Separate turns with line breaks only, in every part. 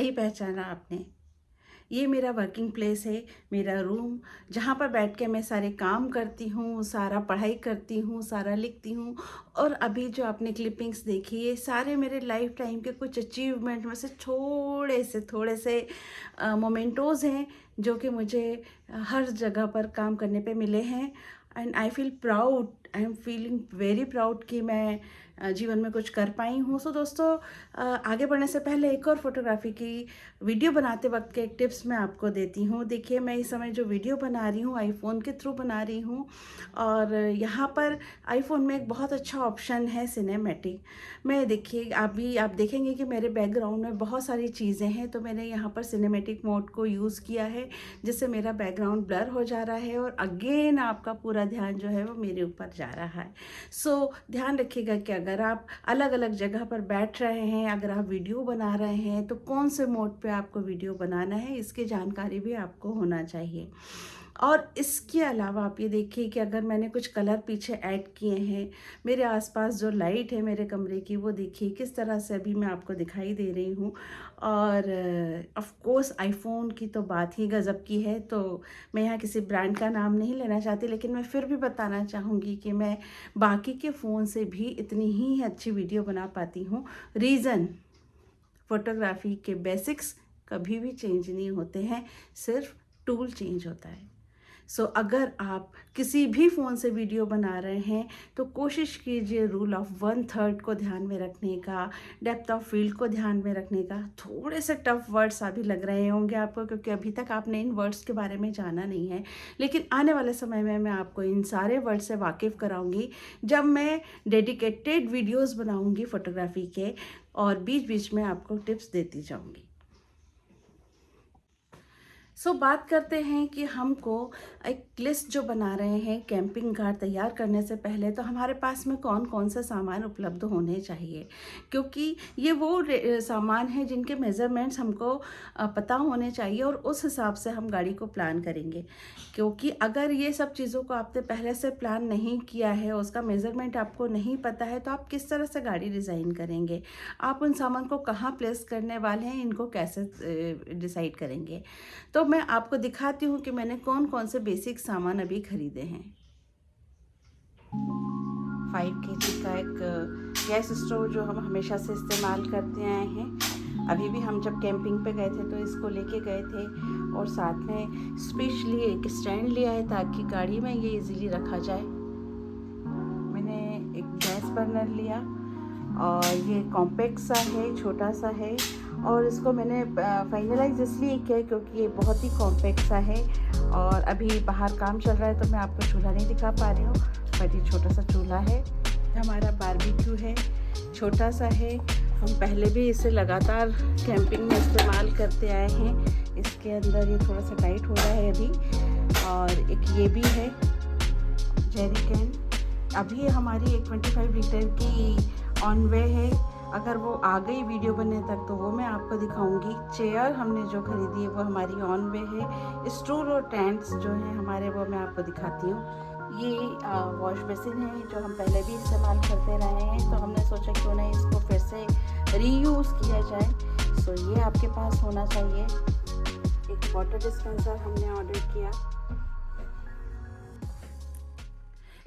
सही पहचाना आपने। ये मेरा वर्किंग प्लेस है, मेरा रूम, जहाँ पर बैठ के मैं सारे काम करती हूँ, सारा पढ़ाई करती हूँ, सारा लिखती हूँ। और अभी जो आपने क्लिपिंग्स देखी, ये सारे मेरे लाइफ टाइम के कुछ अचीवमेंट में से थोड़े से मोमेंटोज़ हैं, जो कि मुझे हर जगह पर काम करने पे मिले हैं। And I am feeling very proud कि मैं जीवन में कुछ कर पाई हूँ। सो दोस्तों, आगे बढ़ने से पहले एक और फोटोग्राफी की वीडियो बनाते वक्त के एक टिप्स मैं आपको देती हूँ। देखिए, मैं इस समय जो वीडियो बना रही हूँ आईफोन के थ्रू बना रही हूँ, और यहाँ पर आईफोन में एक बहुत अच्छा ऑप्शन है सिनेमैटिक। मैं देखिए, आप देखेंगे कि मेरे बैकग्राउंड में बहुत सारी चीज़ें हैं, तो मैंने यहाँ पर सिनेमैटिक मोड को यूज़ किया है, जिससे मेरा बैकग्राउंड ब्लर हो जा रहा है और अगेन आपका पूरा ध्यान जो है वो मेरे ऊपर जा रहा है। सो ध्यान रखिएगा कि अगर आप अलग अलग जगह पर बैठ रहे हैं, अगर आप वीडियो बना रहे हैं, तो कौन से मोड पे आपको वीडियो बनाना है, इसकी जानकारी भी आपको होना चाहिए। और इसके अलावा आप ये देखिए कि अगर मैंने कुछ कलर पीछे ऐड किए हैं, मेरे आसपास जो लाइट है मेरे कमरे की, वो देखिए किस तरह से अभी मैं आपको दिखाई दे रही हूँ। और ऑफ कोर्स आईफोन की तो बात ही गज़ब की है। तो मैं यहाँ किसी ब्रांड का नाम नहीं लेना चाहती, लेकिन मैं फिर भी बताना चाहूँगी कि मैं बाकी के फ़ोन से भी इतनी ही अच्छी वीडियो बना पाती हूँ। रीज़न, फोटोग्राफी के बेसिक्स कभी भी चेंज नहीं होते हैं, सिर्फ टूल चेंज होता है। सो अगर आप किसी भी फ़ोन से वीडियो बना रहे हैं, तो कोशिश कीजिए रूल ऑफ 1/3 को ध्यान में रखने का, डेप्थ ऑफ फील्ड को ध्यान में रखने का। थोड़े से टफ वर्ड्स अभी लग रहे होंगे आपको, क्योंकि अभी तक आपने इन वर्ड्स के बारे में जाना नहीं है, लेकिन आने वाले समय में मैं आपको इन सारे वर्ड से वाकिफ़ कराऊंगी, जब मैं डेडिकेटेड वीडियोज़ बनाऊंगी फ़ोटोग्राफी के, और बीच बीच में आपको टिप्स देती जाऊंगी। बात करते हैं कि हमको एक लिस्ट जो बना रहे हैं कैंपिंग कार तैयार करने से पहले, तो हमारे पास में कौन कौन से सामान उपलब्ध होने चाहिए, क्योंकि ये वो सामान है जिनके मेज़रमेंट्स हमको पता होने चाहिए, और उस हिसाब से हम गाड़ी को प्लान करेंगे। क्योंकि अगर ये सब चीज़ों को आपने पहले से प्लान नहीं किया है, उसका मेज़रमेंट आपको नहीं पता है, तो आप किस तरह से गाड़ी डिज़ाइन करेंगे, आप उन सामान को कहाँ प्लेस करने वाले हैं, इनको कैसे डिसाइड करेंगे। तो मैं आपको दिखाती हूँ कि मैंने कौन कौन से बेसिक सामान अभी खरीदे हैं। 5 kg का एक गैस स्टोव जो हम हमेशा से इस्तेमाल करते आए हैं। अभी भी हम जब कैंपिंग पे गए थे तो इसको लेके गए थे, और साथ में स्पेशली एक स्टैंड लिया है ताकि गाड़ी में ये इजीली रखा जाए। मैंने एक गैस बर्नर लिया, और ये कॉम्पैक्ट सा है, छोटा सा है, और इसको मैंने फाइनलाइज इसलिए किया क्योंकि ये बहुत ही कॉम्पैक्ट सा है। और अभी बाहर काम चल रहा है तो मैं आपको चूल्हा नहीं दिखा पा रही हूँ, बट ये छोटा सा चूल्हा है। हमारा बारबेक्यू है, छोटा सा है, हम पहले भी इसे लगातार कैंपिंग में इस्तेमाल करते आए हैं। इसके अंदर ये थोड़ा सा टाइट हो रहा है अभी। और एक ये भी है जेरी कैन, अभी हमारी एक 25 लीटर की ऑन वे है। अगर वो आ गई वीडियो बनने तक तो वो मैं आपको दिखाऊंगी। चेयर हमने जो खरीदी है वो हमारी ऑन वे है। स्टूल और टेंट्स जो हैं हमारे, वो मैं आपको दिखाती हूँ। ये वॉश बेसिन है जो हम पहले भी इस्तेमाल करते रहे हैं, तो हमने सोचा क्यों नहीं इसको फिर से रीयूज़ किया जाए। सो ये आपके पास होना चाहिए। एक वाटर डिस्पेंसर हमने ऑर्डर किया।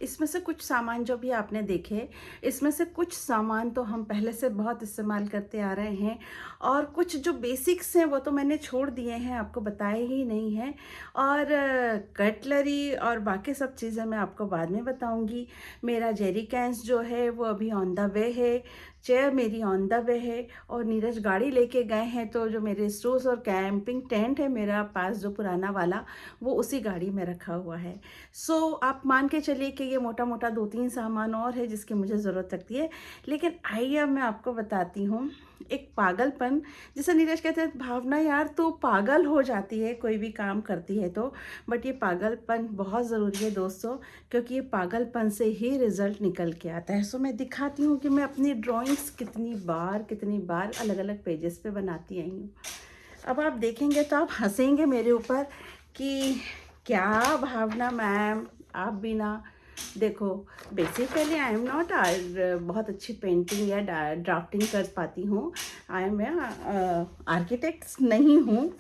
इसमें से कुछ सामान जो भी आपने देखे, इसमें से कुछ सामान तो हम पहले से बहुत इस्तेमाल करते आ रहे हैं, और कुछ जो बेसिक्स हैं वो तो मैंने छोड़ दिए हैं, आपको बताए ही नहीं हैं। और कटलरी और बाकी सब चीज़ें मैं आपको बाद में बताऊंगी। मेरा जेरी कैंस जो है वो अभी ऑन द वे है, चेयर मेरी ऑन द वे है, और नीरज गाड़ी लेके गए हैं, तो जो मेरे स्टोव्स और कैंपिंग टेंट है मेरा पास जो पुराना वाला, वो उसी गाड़ी में रखा हुआ है। आप मान के चलिए कि ये मोटा मोटा 2-3 सामान और है जिसकी मुझे ज़रूरत लगती है। लेकिन आइए अब मैं आपको बताती हूँ एक पागलपन, जिसे नीरज कहते हैं भावना, यार तो पागल हो जाती है कोई भी काम करती है तो, बट ये पागलपन बहुत ज़रूरी है दोस्तों, क्योंकि ये पागलपन से ही रिज़ल्ट निकल के आता है। मैं दिखाती हूँ कि मैं अपनी ड्राइंग्स कितनी बार अलग अलग पेजेस पे बनाती आई हूँ। अब आप देखेंगे तो आप हंसेंगे मेरे ऊपर कि क्या भावना मैम, आप भी ना देखो, बेसिकली आई एम नॉट बहुत अच्छी पेंटिंग या ड्राफ्टिंग कर पाती हूँ। आई एम आर्किटेक्ट नहीं हूँ,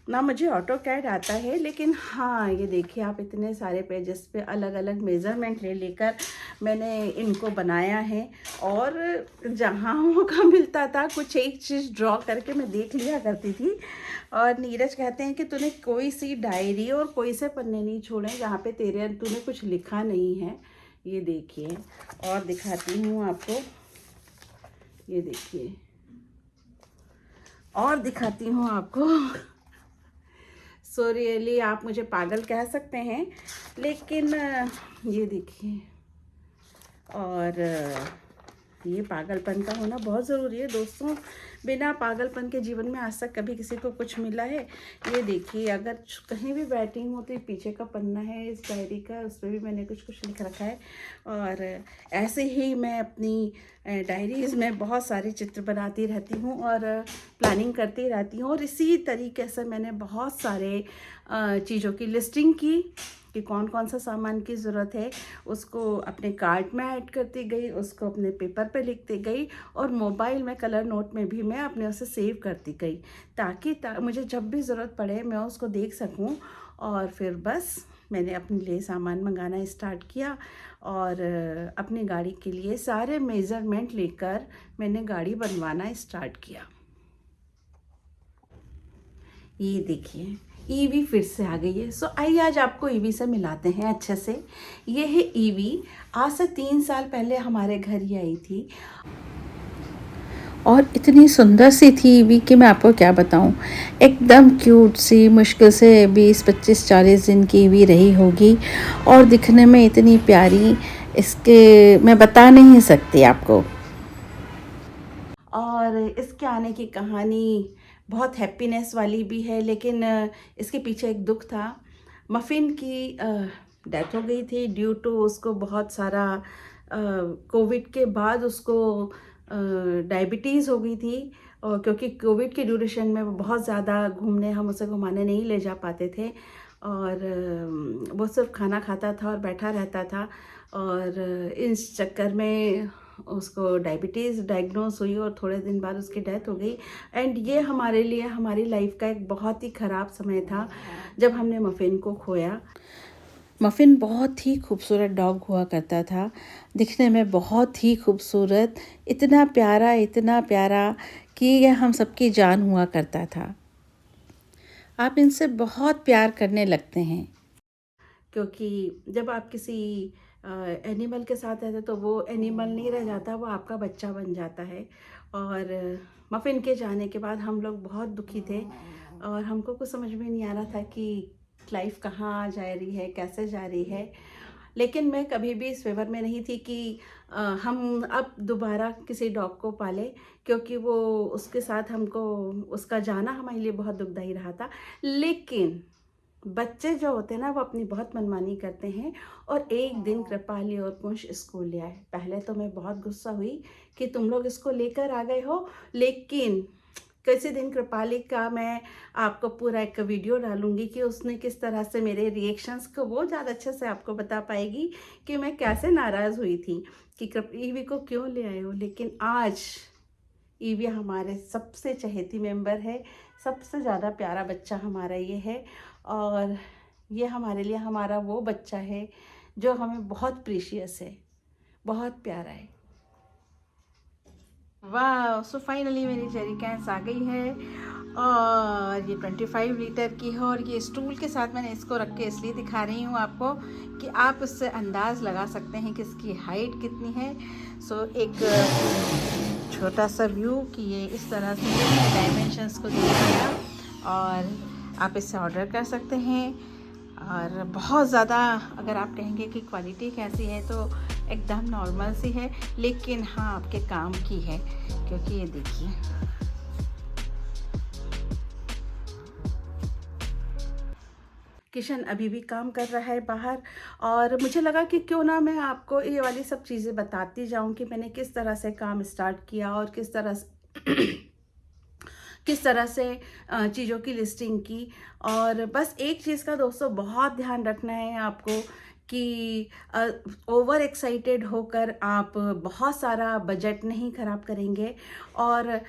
ना मुझे ऑटो कैड आता है। लेकिन हाँ, ये देखिए आप, इतने सारे पेजेस पे अलग अलग मेज़रमेंट ले लेकर मैंने इनको बनाया है। और जहाँ मौका मिलता था कुछ एक चीज़ ड्रॉ करके मैं देख लिया करती थी। और नीरज कहते हैं कि तूने कोई सी डायरी और कोई से पन्ने नहीं छोड़े जहाँ पे तूने कुछ लिखा नहीं है। ये देखिए, और दिखाती हूँ आपको, ये देखिए, और दिखाती हूँ आपको। सो रियली आप मुझे पागल कह सकते हैं, लेकिन ये देखिए। और ये पागलपन का होना बहुत ज़रूरी है दोस्तों। बिना पागलपन के जीवन में आज तक कभी किसी को कुछ मिला है? ये देखिए, अगर कहीं भी बैठी हूँ तो पीछे का पन्ना है इस डायरी का, उस पर भी मैंने कुछ कुछ लिख रखा है। और ऐसे ही मैं अपनी डायरीज़ में बहुत सारे चित्र बनाती रहती हूँ और प्लानिंग करती रहती हूँ। और इसी तरीके से मैंने बहुत सारे चीज़ों की लिस्टिंग की कि कौन कौन सा सामान की ज़रूरत है, उसको अपने कार्ट में ऐड करती गई, उसको अपने पेपर पे लिखती गई, और मोबाइल में कलर नोट में भी मैं अपने उसे सेव करती गई, ताकि मुझे जब भी ज़रूरत पड़े मैं उसको देख सकूं। और फिर बस मैंने अपने लिए सामान मंगाना स्टार्ट किया, और अपनी गाड़ी के लिए सारे मेज़रमेंट लेकर मैंने गाड़ी बनवाना स्टार्ट किया। ये देखिए, ईवी फिर से आ गई है। सो आइए आज आपको ईवी से मिलाते हैं अच्छे से। ये है ईवी, आज से 3 साल पहले हमारे घर ही आई थी, और इतनी सुंदर सी थी ईवी कि मैं आपको क्या बताऊं। एकदम क्यूट सी, मुश्किल से 20-25-40 दिन की ईवी रही होगी, और दिखने में इतनी प्यारी, इसके मैं बता नहीं सकती आपको। और इसके आने की कहानी बहुत हैप्पीनेस वाली भी है, लेकिन इसके पीछे एक दुख था। मफ़िन की डेथ हो गई थी ड्यू टू उसको बहुत सारा कोविड के बाद उसको डायबिटीज़ हो गई थी। और क्योंकि कोविड के ड्यूरेशन में वो बहुत ज़्यादा हम उसे घुमाने नहीं ले जा पाते थे, और वो सिर्फ खाना खाता था और बैठा रहता था। और इस चक्कर में उसको डायबिटीज़ डायग्नोस हुई, और थोड़े दिन बाद उसकी डेथ हो गई। एंड ये हमारे लिए हमारी लाइफ का एक बहुत ही ख़राब समय था जब हमने मफ़िन को खोया। मफ़िन बहुत ही खूबसूरत डॉग हुआ करता था, दिखने में बहुत ही खूबसूरत, इतना प्यारा कि यह हम सबकी जान हुआ करता था। आप इनसे बहुत प्यार करने लगते हैं, क्योंकि जब आप किसी एनिमल के साथ रहते तो वो एनिमल नहीं रह जाता, वो आपका बच्चा बन जाता है। और मफ़िन के जाने के बाद हम लोग बहुत दुखी थे, और हमको कुछ समझ में नहीं आ रहा था कि लाइफ कहाँ जा रही है, कैसे जा रही है। लेकिन मैं कभी भी इस फेवर में नहीं थी कि हम अब दोबारा किसी डॉग को पालें, क्योंकि वो उसके साथ हमको उसका जाना हमारे लिए बहुत दुखदाई रहा था। लेकिन बच्चे जो होते हैं ना, वो अपनी बहुत मनमानी करते हैं। और एक दिन कृपाली और कुंश स्कूल ले आए। पहले तो मैं बहुत गुस्सा हुई कि तुम लोग इसको लेकर आ गए हो, लेकिन किसी दिन कृपाली का मैं आपको पूरा एक वीडियो डालूंगी कि उसने किस तरह से मेरे रिएक्शंस को, वो ज़्यादा अच्छे से आपको बता पाएगी कि मैं कैसे नाराज़ हुई थी कि ईवी को क्यों ले आए हो। लेकिन आज ईवी हमारे सबसे चहेती मेंबर है, सबसे ज़्यादा प्यारा बच्चा हमारा ये है। और ये हमारे लिए हमारा वो बच्चा है जो हमें बहुत प्रीशियस है, बहुत प्यारा है। वाह, सो फाइनली मेरी जेरी कैंस आ गई है, और ये 25 लीटर की है। और ये स्टूल के साथ मैंने इसको रख के इसलिए दिखा रही हूँ आपको कि आप उससे अंदाज़ लगा सकते हैं कि इसकी हाइट कितनी है। सो एक छोटा सा व्यू कि ये इस तरह से डायमेंशंस को दिखाया, और आप इससे ऑर्डर कर सकते हैं। और बहुत ज़्यादा अगर आप कहेंगे कि क्वालिटी कैसी है, तो एकदम नॉर्मल सी है, लेकिन हाँ आपके काम की है। क्योंकि ये देखिए, किशन अभी भी काम कर रहा है बाहर, और मुझे लगा कि क्यों ना मैं आपको ये वाली सब चीज़ें बताती जाऊं कि मैंने किस तरह से काम स्टार्ट किया, और किस तरह से किस तरह से चीज़ों की लिस्टिंग की। और बस एक चीज़ का दोस्तों बहुत ध्यान रखना है आपको कि ओवर एक्साइटेड होकर आप बहुत सारा बजट नहीं ख़राब करेंगे और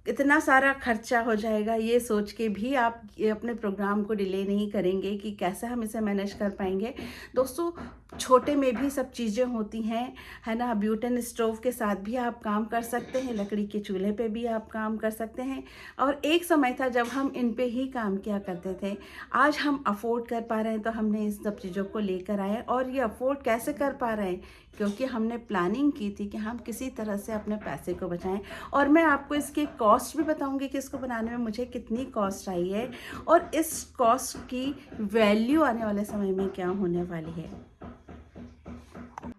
इतना सारा खर्चा हो जाएगा ये सोच के भी आप ये अपने प्रोग्राम को डिले नहीं करेंगे कि कैसे हम इसे मैनेज कर पाएंगे। दोस्तों, छोटे में भी सब चीज़ें होती हैं, है ना। ब्यूटेन स्टोव के साथ भी आप काम कर सकते हैं, लकड़ी के चूल्हे पे भी आप काम कर सकते हैं। और एक समय था जब हम इन पे ही काम किया करते थे। आज हम अफोर्ड कर पा रहे हैं तो हमने इस सब चीज़ों को लेकर आए। और ये अफोर्ड कैसे कर पा रहे हैं? क्योंकि हमने प्लानिंग की थी कि हम किसी तरह से अपने पैसे को बचाएं। और मैं आपको इसकी कॉस्ट भी बताऊंगी कि इसको बनाने में मुझे कितनी कॉस्ट आई है और इस कॉस्ट की वैल्यू आने वाले समय में क्या होने वाली है।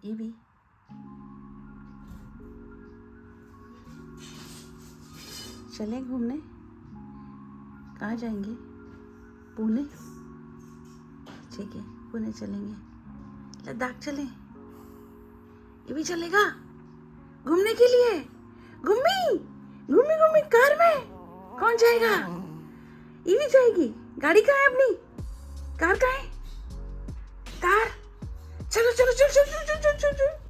ये भी चलें घूमने? कहाँ जाएंगे? पुणे? ठीक है, पुणे चलेंगे। लद्दाख चलें? ये भी चलेगा घूमने के लिए? घूमी घूमी घूमी कार में कौन जाएगा? ये भी जाएगी। गाड़ी कहाँ है अपनी? कार कहाँ है? कार? चलो चलो चलो चलो चलो चलो चलो चलो।